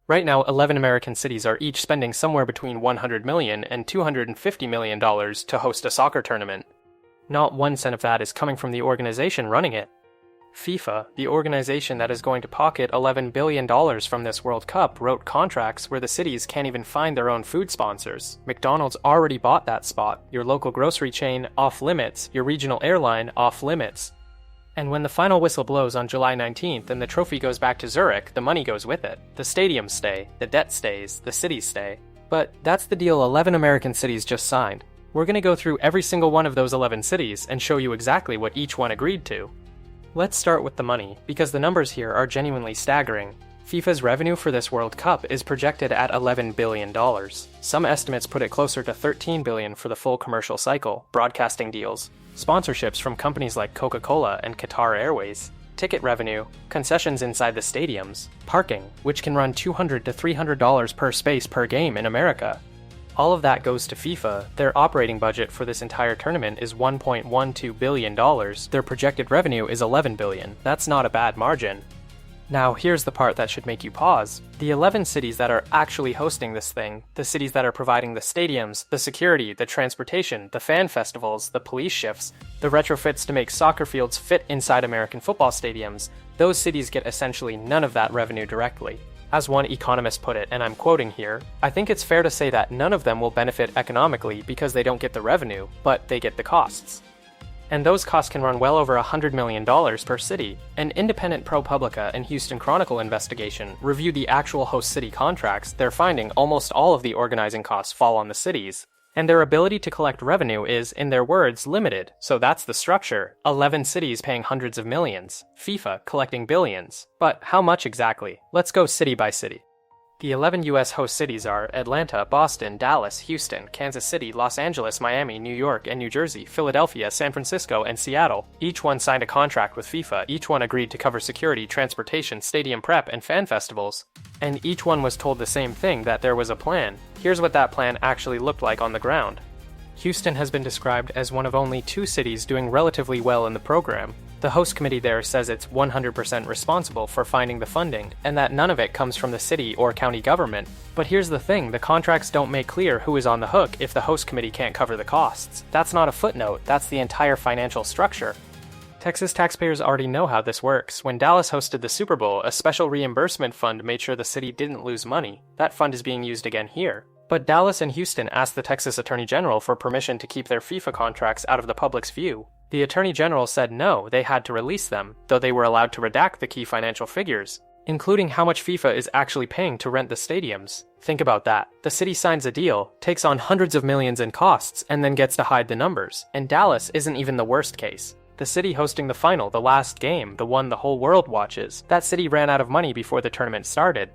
Right now, 11 American cities are each spending somewhere between $100 million and $250 million to host a soccer tournament. Not 1 cent of that is coming from the organization running it. FIFA, the organization that is going to pocket $11 billion from this World Cup, wrote contracts where the cities can't even find their own food sponsors. McDonald's already bought that spot, your local grocery chain off limits, your regional airline off limits. And when the final whistle blows on July 19th and the trophy goes back to Zurich, the money goes with it. The stadiums stay, the debt stays, the cities stay. But that's the deal 11 American cities just signed. We're going to go through every single one of those 11 cities and show you exactly what each one agreed to. Let's start with the money, because the numbers here are genuinely staggering. FIFA's revenue for this World Cup is projected at $11 billion. Some estimates put it closer to $13 billion for the full commercial cycle, broadcasting deals, sponsorships from companies like Coca-Cola and Qatar Airways, ticket revenue, concessions inside the stadiums, parking, which can run $200 to $300 per space per game in America. All of that goes to FIFA. Their operating budget for this entire tournament is $1.12 billion. Their projected revenue is $11 billion. That's not a bad margin. Now, here's the part that should make you pause. The 11 cities that are actually hosting this thing, the cities that are providing the stadiums, the security, the transportation, the fan festivals, the police shifts, the retrofits to make soccer fields fit inside American football stadiums, those cities get essentially none of that revenue directly. As one economist put it, and I'm quoting here, I think it's fair to say that none of them will benefit economically because they don't get the revenue, but they get the costs. And those costs can run well over $100 million per city. An independent ProPublica and Houston Chronicle investigation reviewed the actual host city contracts. They're finding almost all of the organizing costs fall on the cities. And their ability to collect revenue is, in their words, limited. So that's the structure. 11 cities paying hundreds of millions. FIFA collecting billions. But how much exactly? Let's go city by city. The 11 U.S. host cities are Atlanta, Boston, Dallas, Houston, Kansas City, Los Angeles, Miami, New York, and New Jersey, Philadelphia, San Francisco, and Seattle. Each one signed a contract with FIFA. Each one agreed to cover security, transportation, stadium prep, and fan festivals. And each one was told the same thing, that there was a plan. Here's what that plan actually looked like on the ground. Houston has been described as one of only 2 cities doing relatively well in the program. The host committee there says it's 100% responsible for finding the funding, and that none of it comes from the city or county government. But here's the thing, the contracts don't make clear who is on the hook if the host committee can't cover the costs. That's not a footnote, that's the entire financial structure. Texas taxpayers already know how this works. When Dallas hosted the Super Bowl, a special reimbursement fund made sure the city didn't lose money. That fund is being used again here. But Dallas and Houston asked the Texas Attorney General for permission to keep their FIFA contracts out of the public's view. The Attorney General said no, they had to release them, though they were allowed to redact the key financial figures, including how much FIFA is actually paying to rent the stadiums. Think about that. The city signs a deal, takes on hundreds of millions in costs, and then gets to hide the numbers. And Dallas isn't even the worst case. The city hosting the final, the last game, the one the whole world watches, that city ran out of money before the tournament started.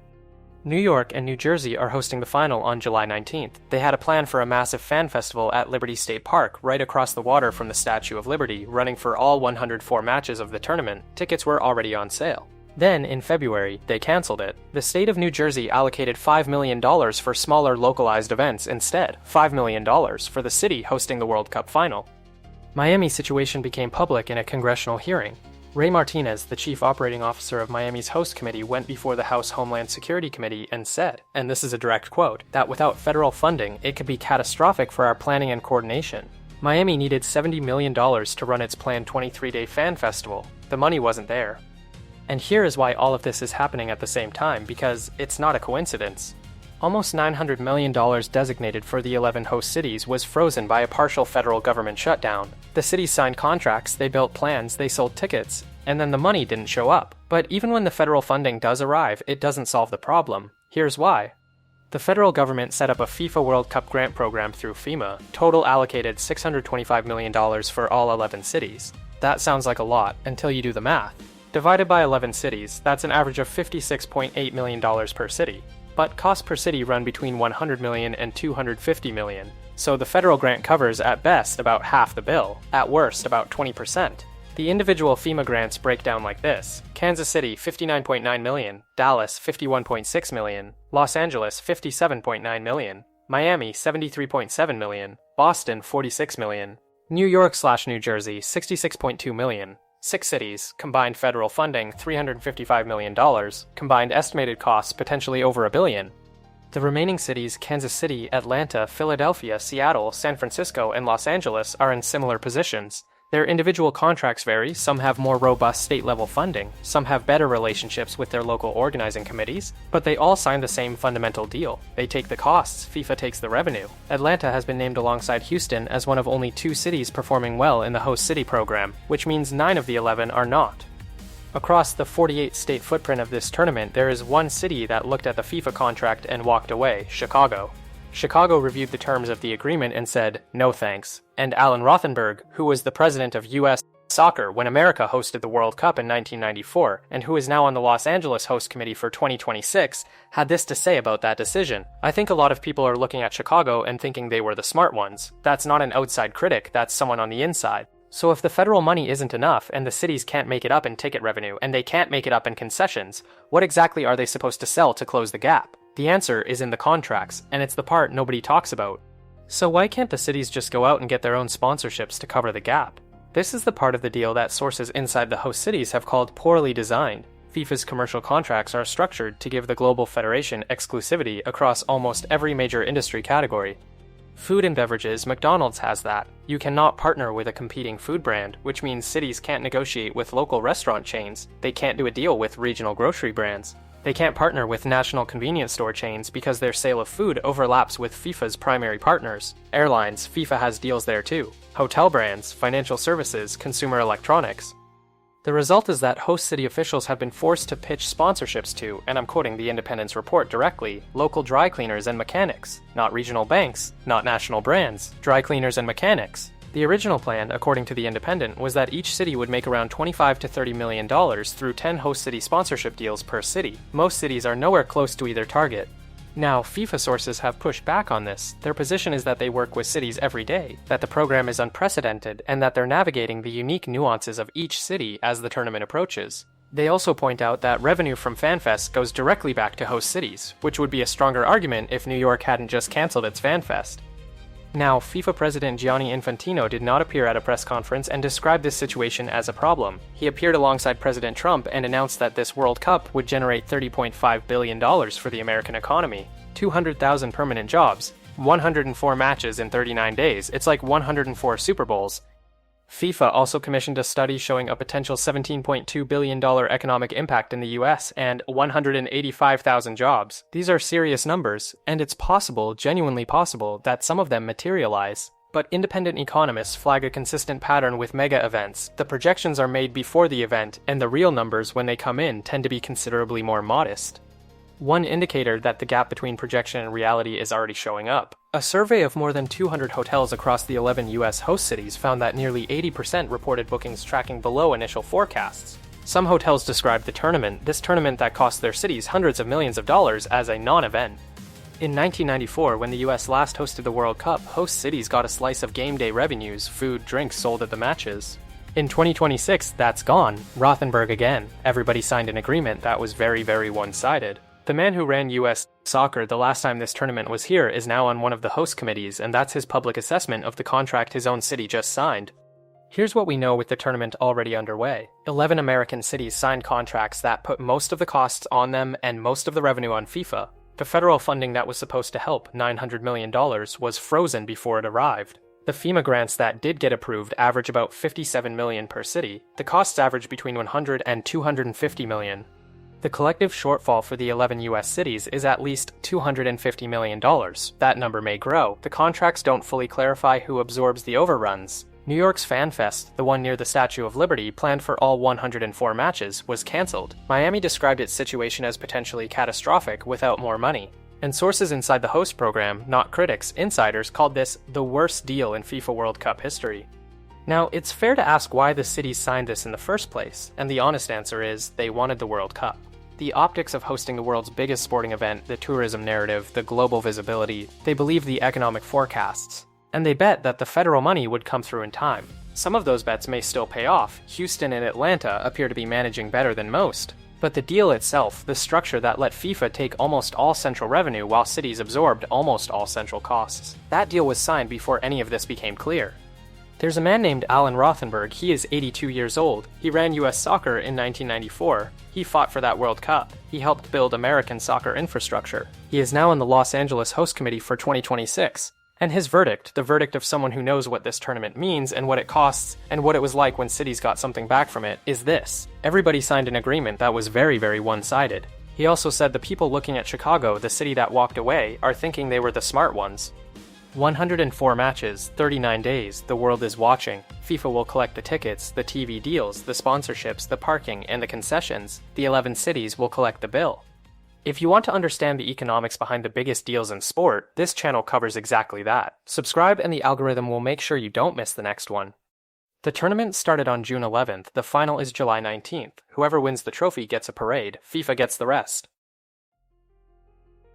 New York and New Jersey are hosting the final on July 19th. They had a plan for a massive fan festival at Liberty State Park, right across the water from the Statue of Liberty, running for all 104 matches of the tournament. Tickets were already on sale. Then, in February, they canceled it. The state of New Jersey allocated $5 million for smaller localized events instead. $5 million for the city hosting the World Cup final. Miami's situation became public in a congressional hearing. Ray Martinez, the chief operating officer of Miami's host committee, went before the House Homeland Security Committee and said, and this is a direct quote, that without federal funding, it could be catastrophic for our planning and coordination. Miami needed $70 million to run its planned 23-day fan festival. The money wasn't there. And here is why all of this is happening at the same time, because it's not a coincidence. Almost $900 million designated for the 11 host cities was frozen by a partial federal government shutdown. The cities signed contracts, they built plans, they sold tickets, and then the money didn't show up. But even when the federal funding does arrive, it doesn't solve the problem. Here's why. The federal government set up a FIFA World Cup grant program through FEMA, total allocated $625 million for all 11 cities. That sounds like a lot, until you do the math. Divided by 11 cities, that's an average of $56.8 million per city. But costs per city run between $100 million and $250 million, so the federal grant covers at best about half the bill, at worst about 20%. The individual FEMA grants break down like this: Kansas City $59.9 million, Dallas $51.6 million, Los Angeles $57.9 million, Miami $73.7 million, Boston $46 million, New York/New Jersey $66.2 million. 6 cities, combined federal funding $355 million, combined estimated costs potentially over $1 billion. The remaining cities, Kansas City, Atlanta, Philadelphia, Seattle, San Francisco, and Los Angeles, are in similar positions. Their individual contracts vary, some have more robust state-level funding, some have better relationships with their local organizing committees, but they all sign the same fundamental deal. They take the costs, FIFA takes the revenue. Atlanta has been named alongside Houston as one of only 2 cities performing well in the host city program, which means 9 of the 11 are not. Across the 48-state footprint of this tournament, there is one city that looked at the FIFA contract and walked away, Chicago. Chicago reviewed the terms of the agreement and said, "No thanks." And Alan Rothenberg, who was the president of U.S. Soccer when America hosted the World Cup in 1994, and who is now on the Los Angeles host committee for 2026, had this to say about that decision. "I think a lot of people are looking at Chicago and thinking they were the smart ones. That's not an outside critic, that's someone on the inside. So if the federal money isn't enough, and the cities can't make it up in ticket revenue, and they can't make it up in concessions, what exactly are they supposed to sell to close the gap? The answer is in the contracts, and it's the part nobody talks about. So why can't the cities just go out and get their own sponsorships to cover the gap? This is the part of the deal that sources inside the host cities have called poorly designed. FIFA's commercial contracts are structured to give the global federation exclusivity across almost every major industry category. Food and beverages, McDonald's has that. You cannot partner with a competing food brand, which means cities can't negotiate with local restaurant chains. They can't do a deal with regional grocery brands. They can't partner with national convenience store chains because their sale of food overlaps with FIFA's primary partners. Airlines, FIFA has deals there too. Hotel brands, financial services, consumer electronics. The result is that host city officials have been forced to pitch sponsorships to, and I'm quoting the Independent's report directly, local dry cleaners and mechanics, not regional banks, not national brands, dry cleaners and mechanics. The original plan, according to the Independent, was that each city would make around $25 to $30 million through 10 host city sponsorship deals per city. Most cities are nowhere close to either target. Now, FIFA sources have pushed back on this. Their position is that they work with cities every day, that the program is unprecedented, and that they're navigating the unique nuances of each city as the tournament approaches. They also point out that revenue from FanFest goes directly back to host cities, which would be a stronger argument if New York hadn't just cancelled its FanFest. Now, FIFA President Gianni Infantino did not appear at a press conference and describe this situation as a problem. He appeared alongside President Trump and announced that this World Cup would generate $30.5 billion for the American economy, 200,000 permanent jobs, 104 matches in 39 days. It's like 104 Super Bowls. FIFA also commissioned a study showing a potential $17.2 billion economic impact in the US and 185,000 jobs. These are serious numbers, and it's possible, genuinely possible, that some of them materialize. But independent economists flag a consistent pattern with mega events. The projections are made before the event, and the real numbers, when they come in, tend to be considerably more modest. One indicator that the gap between projection and reality is already showing up. A survey of more than 200 hotels across the 11 US host cities found that nearly 80% reported bookings tracking below initial forecasts. Some hotels described this tournament that cost their cities hundreds of millions of dollars, as a non-event. In 1994, when the US last hosted the World Cup, host cities got a slice of game day revenues, food, drinks sold at the matches. In 2026, that's gone. Rothenberg again. Everybody signed an agreement that was very, very one-sided. The man who ran U.S. soccer the last time this tournament was here is now on one of the host committees, and that's his public assessment of the contract his own city just signed. Here's what we know with the tournament already underway. 11 American cities signed contracts that put most of the costs on them and most of the revenue on FIFA. The federal funding that was supposed to help, $900 million, was frozen before it arrived. The FEMA grants that did get approved average about $57 million per city. The costs average between $100 and $250 million. The collective shortfall for the 11 US cities is at least $250 million. That number may grow. The contracts don't fully clarify who absorbs the overruns. New York's FanFest, the one near the Statue of Liberty, planned for all 104 matches, was cancelled. Miami described its situation as potentially catastrophic without more money. And sources inside the host program, not critics, insiders, called this the worst deal in FIFA World Cup history. Now, it's fair to ask why the cities signed this in the first place, and the honest answer is they wanted the World Cup. The optics of hosting the world's biggest sporting event, the tourism narrative, the global visibility, they believe the economic forecasts. And they bet that the federal money would come through in time. Some of those bets may still pay off. Houston and Atlanta appear to be managing better than most. But the deal itself, the structure that let FIFA take almost all central revenue while cities absorbed almost all central costs, that deal was signed before any of this became clear. There's a man named Alan Rothenberg. He is 82 years old. He ran US soccer in 1994. He fought for that World Cup. He helped build American soccer infrastructure. He is now in the Los Angeles Host Committee for 2026. And his verdict, the verdict of someone who knows what this tournament means and what it costs and what it was like when cities got something back from it, is this: everybody signed an agreement that was very, very one-sided. He also said the people looking at Chicago, the city that walked away, are thinking they were the smart ones. 104 matches, 39 days, the world is watching. FIFA will collect the tickets, the TV deals, the sponsorships, the parking, and the concessions. The 11 cities will collect the bill. If you want to understand the economics behind the biggest deals in sport, this channel covers exactly that. Subscribe and the algorithm will make sure you don't miss the next one. The tournament started on June 11th, the final is July 19th. Whoever wins the trophy gets a parade, FIFA gets the rest.